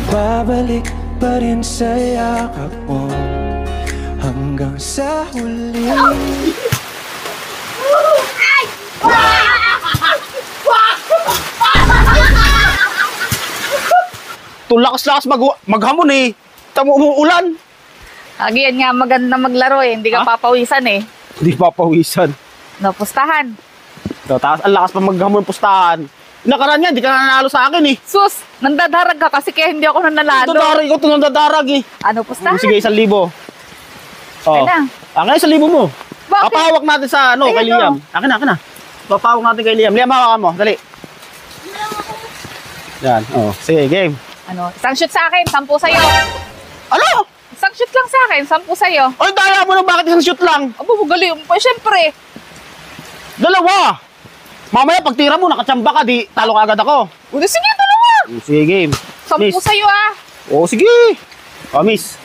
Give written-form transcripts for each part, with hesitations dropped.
Babalik pa rin sa yakap mo hanggang sa huli. Tulakas-lakas maghamon eh. Tamo umuulan. Yan nga maganda maglaro eh. Hindi ka papawisan eh. Hindi papawisan. No, pustahan. Tapos ang lakas pa maghamon pustahan. Nakaraan yan, di ka nanalo sa akin eh. Sus, nandadarag ka kasi kaya hindi ako nanalalo. Dadarag ko, ito nandadarag eh. Ano, pustahan? Sige, 1,000. Ay na. Akin na 1,000 mo. Bakit? Papahawak natin sa ano, kay Liam. Akin na. Papahawak natin kay Liam. Liam, hawakan mo. Dali. Yan, sige, game. Ano, isang shoot sa akin, 10 sa'yo. Ano? Isang shoot lang sa akin, 10 sa'yo. Ay, daya mo na bakit isang shoot lang? Abo, magaling mo. Siyempre. Dalawa. Mamaya, pag tira mo, nakatsamba ka, di talo ka agad ako. Sige, dalawa. Sige, game. 10 sa'yo ah. Sige. Miss.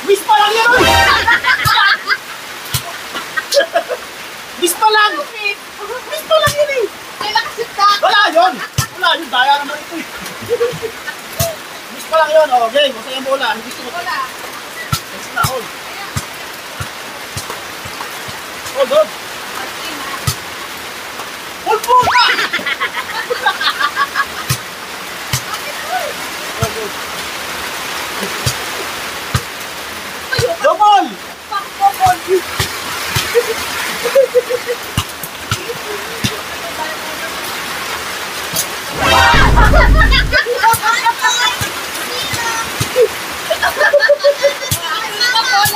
Miss pa lang yan! Miss pa lang! Miss pa lang yun eh! May nakasit ka. Wala yun! Daya naman ito eh. Miss pa lang yun, game. Masaya mo bola. Hindi gusto mo. Wala. Miss na, hold. Hold, hold. Hold po ka! Double!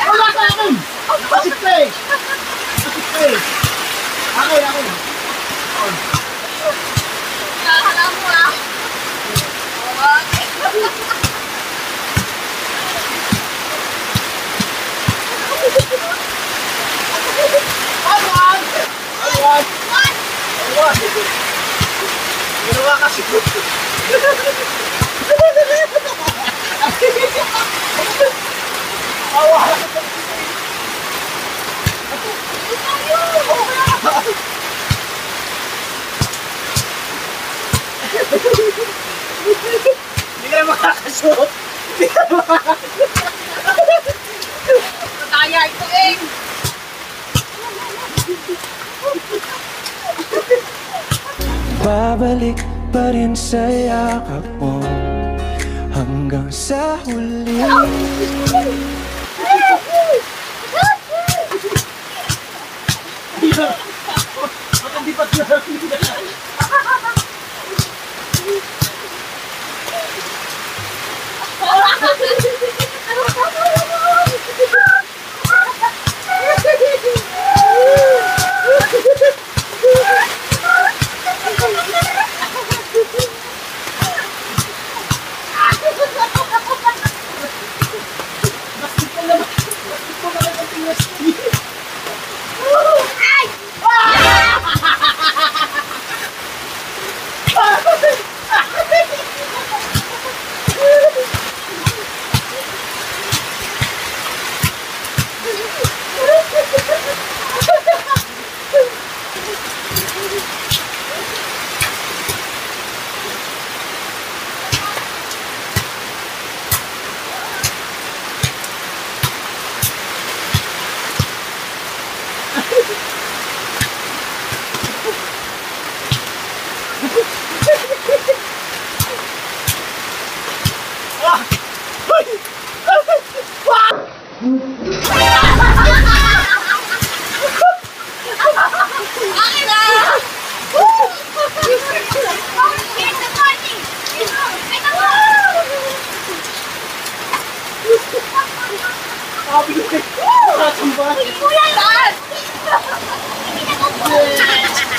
Wala sa akin! Pasik play! Pasik play! Akin! Nakahala mo ah. Ginawa kasi ko. Awa! Hindi ka na makakashoot. Mataya ito eh. Babalik pa rin sa yakap mo hanggang sa huli. Sabi ko kayo. Saan?